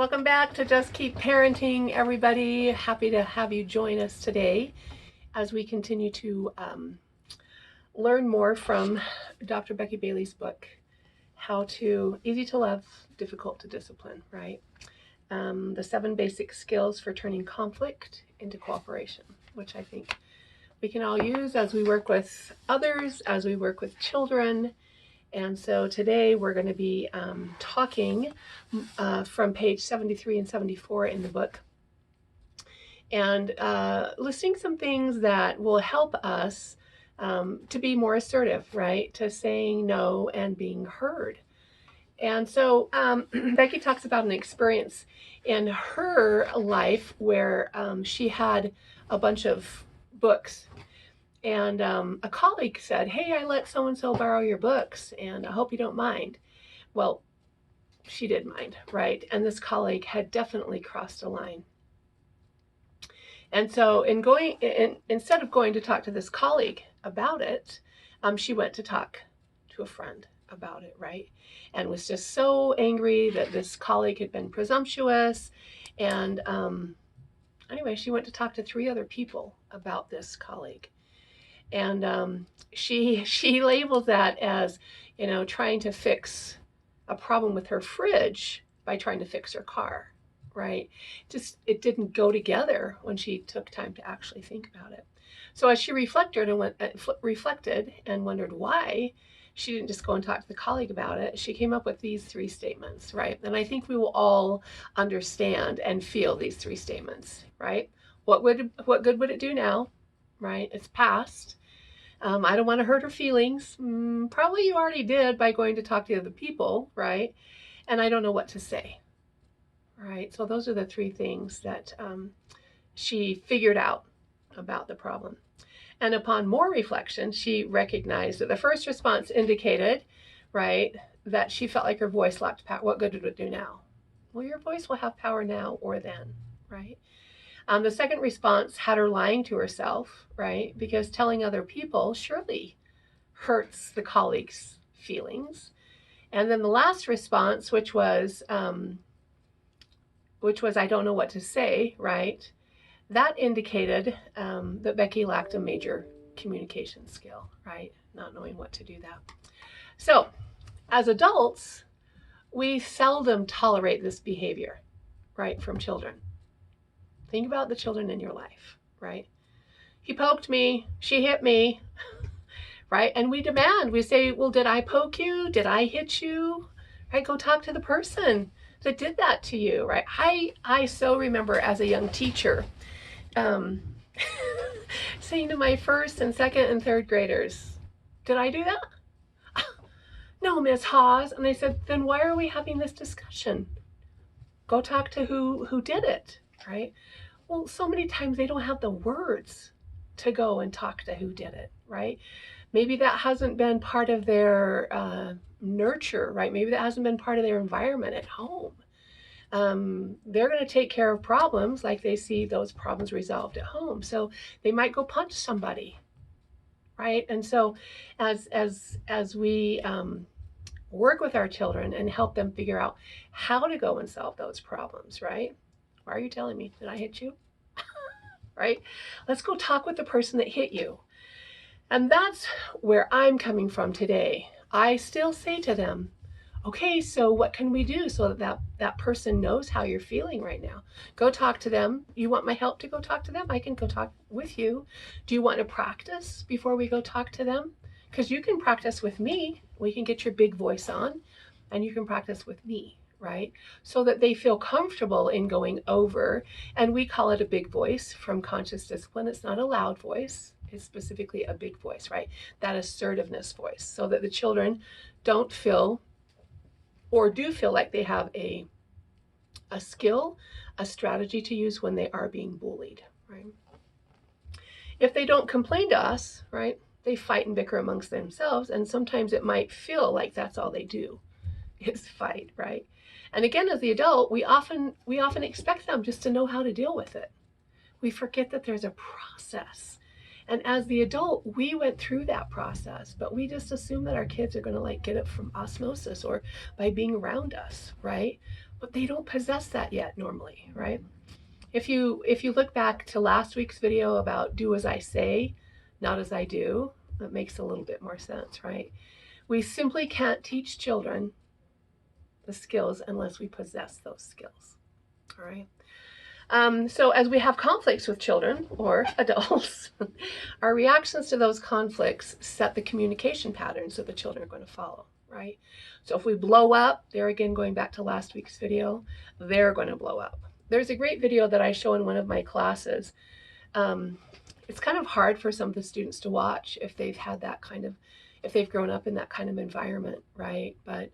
Welcome back to Just Keep Parenting, everybody. Happy to have you join us today as we continue to learn more from Dr. Becky Bailey's book, How to Easy to Love, Difficult to Discipline, right? The 7 basic skills for turning conflict into cooperation, which I think we can all use as we work with others, as we work with children. And so today we're going to be talking from page 73 and 74 in the book and listing some things that will help us to be more assertive, right? To saying no and being heard. And so Becky talks about an experience in her life where she had a bunch of books. And a colleague said, "Hey, I let so-and-so borrow your books, and I hope you don't mind." Well, she did mind, right? And this colleague had definitely crossed a line. And so instead of going to talk to this colleague about it, she went to talk to a friend about it, right? And was just so angry that this colleague had been presumptuous. And anyway, she went to talk to 3 other people about this colleague. And she labeled that as, trying to fix a problem with her fridge by trying to fix her car, right? Just it didn't go together when she took time to actually think about it. So as she reflected and wondered why she didn't just go and talk to the colleague about it, she came up with these 3 statements, right? And I think we will all understand and feel these 3 statements, right? What good would it do now, right? It's past. I don't want to hurt her feelings. Probably you already did by going to talk to other people, right? And I don't know what to say, right? So those are the 3 things that she figured out about the problem. And upon more reflection, she recognized that the first response indicated, right, that she felt like her voice lacked power. What good would it do now? Well, your voice will have power now or then, right? The second response had her lying to herself, right? Because telling other people surely hurts the colleague's feelings. And then the last response, which was I don't know what to say, right? That indicated that Becky lacked a major communication skill, right? Not knowing what to do that. So, as adults, we seldom tolerate this behavior, right, from children. Think about the children in your life, right? He poked me, she hit me, right? And we demand, we say, well, did I poke you? Did I hit you? Right? Go talk to the person that did that to you, right? I so remember as a young teacher saying to my first and second and third graders, did I do that? No, Miss Hawes. And I said, then why are we having this discussion? Go talk to who did it, right? Well, so many times they don't have the words to go and talk to who did it, right? Maybe that hasn't been part of their nurture, right? Maybe that hasn't been part of their environment at home. They're going to take care of problems like they see those problems resolved at home. So they might go punch somebody, right? And so as we work with our children and help them figure out how to go and solve those problems, right? Why are you telling me? Did I hit you? Right? Let's go talk with the person that hit you. And that's where I'm coming from today. I still say to them, okay, so what can we do so that person knows how you're feeling right now? Go talk to them. You want my help to go talk to them? I can go talk with you. Do you want to practice before we go talk to them? Because you can practice with me. We can get your big voice on and you can practice with me, right? So that they feel comfortable in going over, and we call it a big voice from Conscious Discipline. It's not a loud voice, it's specifically a big voice, right? That assertiveness voice, so that the children don't feel or do feel like they have a skill, a strategy to use when they are being bullied, right? If they don't complain to us, right, they fight and bicker amongst themselves, and sometimes it might feel like that's all they do is fight, right? And again, as the adult, we often expect them just to know how to deal with it. We forget that there's a process. And as the adult, we went through that process, but we just assume that our kids are going to like get it from osmosis or by being around us, right? but they don't possess that yet normally, right? If you look back to last week's video about do as I say, not as I do, that makes a little bit more sense, right? We simply can't teach children the skills unless we possess those skills, all right? So as we have conflicts with children or adults, our reactions to those conflicts set the communication patterns that the children are going to follow, right? So if we blow up, there again, going back to last week's video, they're going to blow up. There's a great video that I show in one of my classes. It's kind of hard for some of the students to watch if they've had that kind of, if they've grown up in that kind of environment, right? But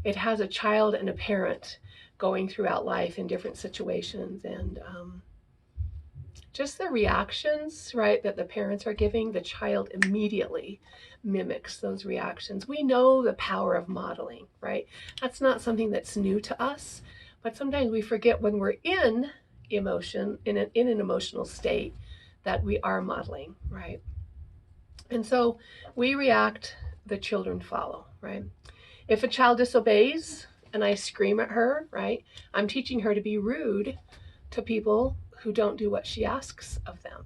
it has a child and a parent going throughout life in different situations, and just the reactions, right, that the parents are giving, the child immediately mimics those reactions. We know the power of modeling, right? That's not something that's new to us, but sometimes we forget when we're in emotion, in an emotional state, that we are modeling, right? And so we react, the children follow, right? If a child disobeys and I scream at her, right, I'm teaching her to be rude to people who don't do what she asks of them,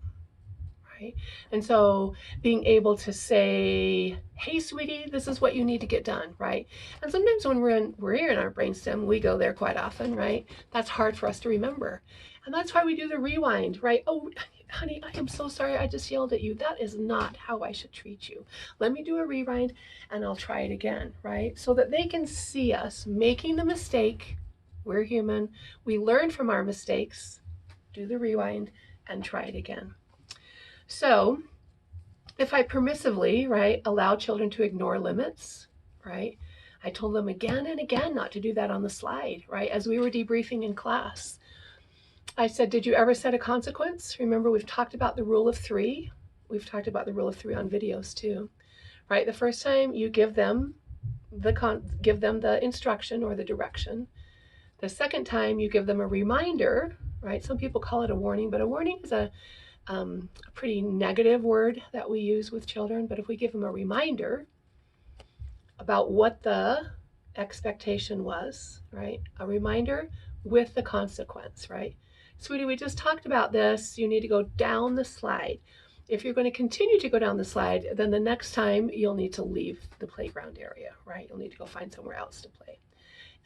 right? And so being able to say, hey, sweetie, this is what you need to get done, right? And sometimes when we're in our brainstem, we go there quite often, right? That's hard for us to remember. And that's why we do the rewind, right? Oh, honey, I am so sorry. I just yelled at you. That is not how I should treat you. Let me do a rewind and I'll try it again, right? So that they can see us making the mistake. We're human. We learn from our mistakes, do the rewind, and try it again. So if I permissively, right, allow children to ignore limits, right? I told them again and again not to do that on the slide, right? As we were debriefing in class, I said, did you ever set a consequence? Remember, we've talked about the rule of 3. We've talked about the rule of 3 on videos too, right? The first time you give them the instruction or the direction. The second time you give them a reminder, right? Some people call it a warning, but a warning is a pretty negative word that we use with children. But if we give them a reminder about what the expectation was, right? A reminder with the consequence, right? Sweetie, we just talked about this. You need to go down the slide. If you're going to continue to go down the slide, then the next time you'll need to leave the playground area, right? You'll need to go find somewhere else to play.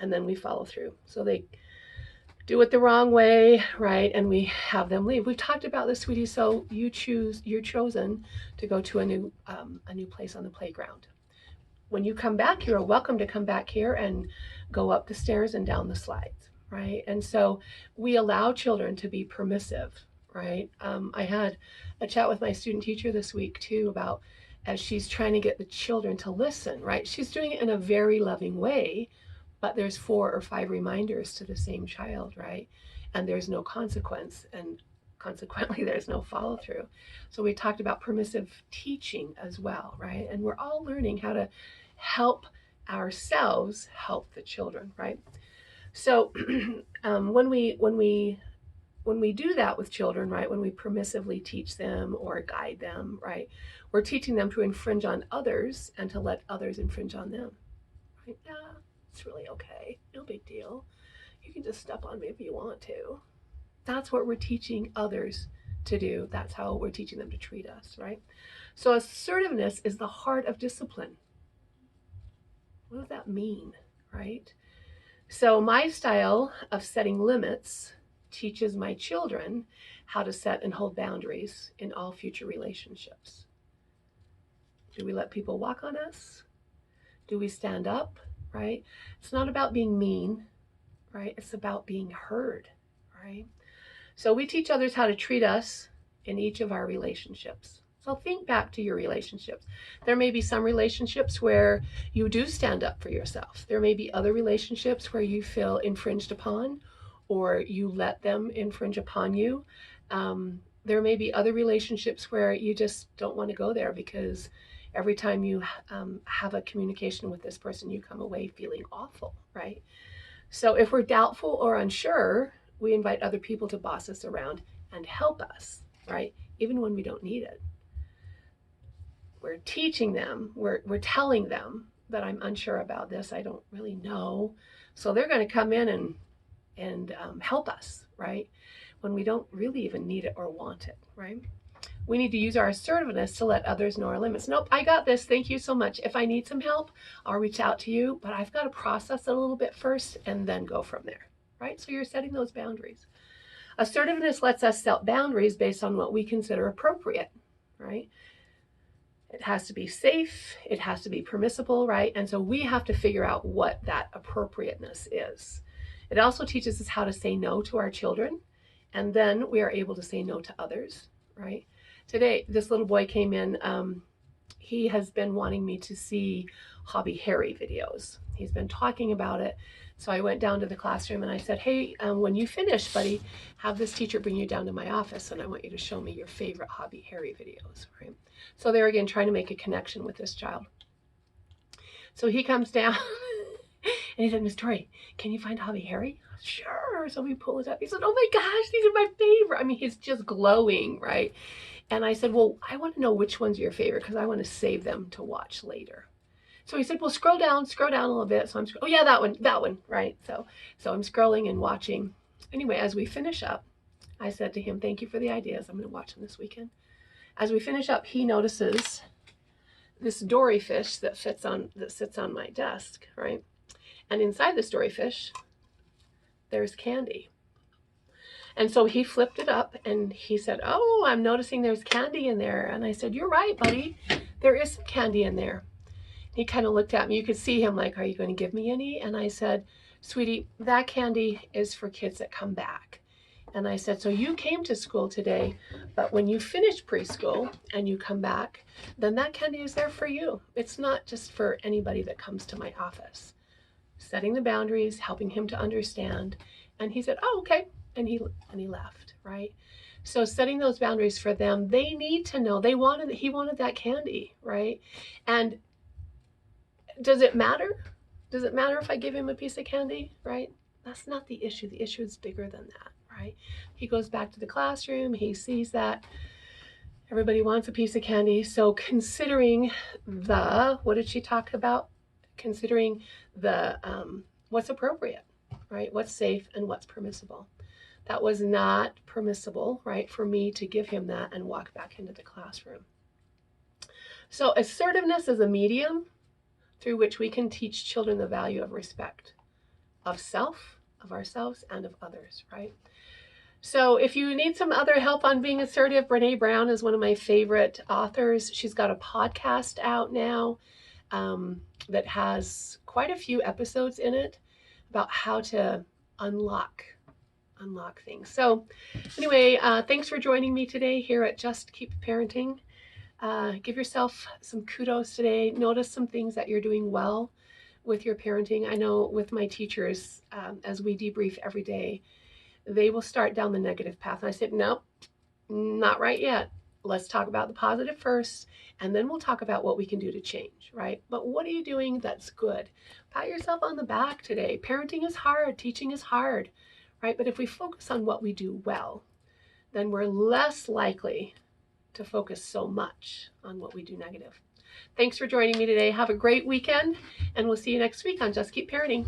And then we follow through. So they do it the wrong way, right? And we have them leave. We've talked about this, sweetie. So you're chosen to go to a new place on the playground. When you come back, you're welcome to come back here and go up the stairs and down the slides, right? And so we allow children to be permissive, right? I had a chat with my student teacher this week too about as she's trying to get the children to listen, right? She's doing it in a very loving way, but there's 4 or 5 reminders to the same child, right? And there's no consequence, and consequently there's no follow through. So we talked about permissive teaching as well, right? And we're all learning how to help ourselves help the children, right? So when we do that with children, right, when we permissively teach them or guide them, right, we're teaching them to infringe on others and to let others infringe on them, right? Yeah, it's really okay. No big deal. You can just step on me if you want to. That's what we're teaching others to do. That's how we're teaching them to treat us, right? So assertiveness is the heart of discipline. What does that mean, right? So my style of setting limits teaches my children how to set and hold boundaries in all future relationships. Do we let people walk on us? Do we stand up, right? It's not about being mean, right? It's about being heard, right? So we teach others how to treat us in each of our relationships. So think back to your relationships. There may be some relationships where you do stand up for yourself. There may be other relationships where you feel infringed upon or you let them infringe upon you. There may be other relationships where you just don't want to go there because every time you have a communication with this person, you come away feeling awful, right? So if we're doubtful or unsure, we invite other people to boss us around and help us, right? Even when we don't need it. We're teaching them, we're telling them that I'm unsure about this, I don't really know, So they're going to come in and help us, right? When we don't really even need it or want it, right? We need to use our assertiveness to let others know our limits. Nope, I got this. Thank you so much. If I need some help, I'll reach out to you, but I've got to process it a little bit first and then go from there, right? So you're setting those boundaries. Assertiveness lets us set boundaries based on what we consider appropriate, right? It has to be safe, it has to be permissible, right? And so we have to figure out what that appropriateness is. It also teaches us how to say no to our children, and then we are able to say no to others, right? Today, this little boy came in. He has been wanting me to see Hobby Harry videos. He's been talking about it. So I went down to the classroom and I said, hey, when you finish, buddy, have this teacher bring you down to my office and I want you to show me your favorite Hobby Harry videos, right? So there again, trying to make a connection with this child. So he comes down and he said, Miss Tori, can you find Hobby Harry? Sure. So we pull it up. He said, oh my gosh, these are my favorite. I mean, he's just glowing, right? And I said, well, I want to know which one's your favorite because I want to save them to watch later. So he said, well, scroll down a little bit. So I'm, oh yeah, that one, right? So I'm scrolling and watching. Anyway, as we finish up, I said to him, thank you for the ideas. I'm going to watch them this weekend. As we finish up, he notices this dory fish that sits on my desk, right? And inside this dory fish, there's candy. And so he flipped it up and he said, oh, I'm noticing there's candy in there. And I said, you're right, buddy. There is some candy in there. He kind of looked at me. You could see him like, are you going to give me any? And I said, sweetie, that candy is for kids that come back. And I said, so you came to school today, but when you finish preschool and you come back, then that candy is there for you. It's not just for anybody that comes to my office. Setting the boundaries, helping him to understand. And he said, oh, okay. And he left, right? So setting those boundaries for them, they need to know. He wanted that candy, right? And does it matter? Does it matter if I give him a piece of candy, right? That's not the issue. The issue is bigger than that, right? He goes back to the classroom. He sees that everybody wants a piece of candy. So considering what did she talk about? Considering what's appropriate, right? What's safe and what's permissible. That was not permissible, right, for me to give him that and walk back into the classroom. So assertiveness is a medium through which we can teach children the value of respect, of self, of ourselves, and of others, right? So if you need some other help on being assertive, Brene Brown is one of my favorite authors. She's got a podcast out now that has quite a few episodes in it about how to unlock things. So anyway, thanks for joining me today here at Just Keep Parenting. Give yourself some kudos today. Notice some things that you're doing well with your parenting. I know with my teachers, as we debrief every day, they will start down the negative path. And I said, nope, not right yet. Let's talk about the positive first, and then we'll talk about what we can do to change, right? But what are you doing that's good? Pat yourself on the back today. Parenting is hard. Teaching is hard, right? But if we focus on what we do well, then we're less likely to focus so much on what we do negative. Thanks for joining me today. Have a great weekend, and we'll see you next week on Just Keep Parenting.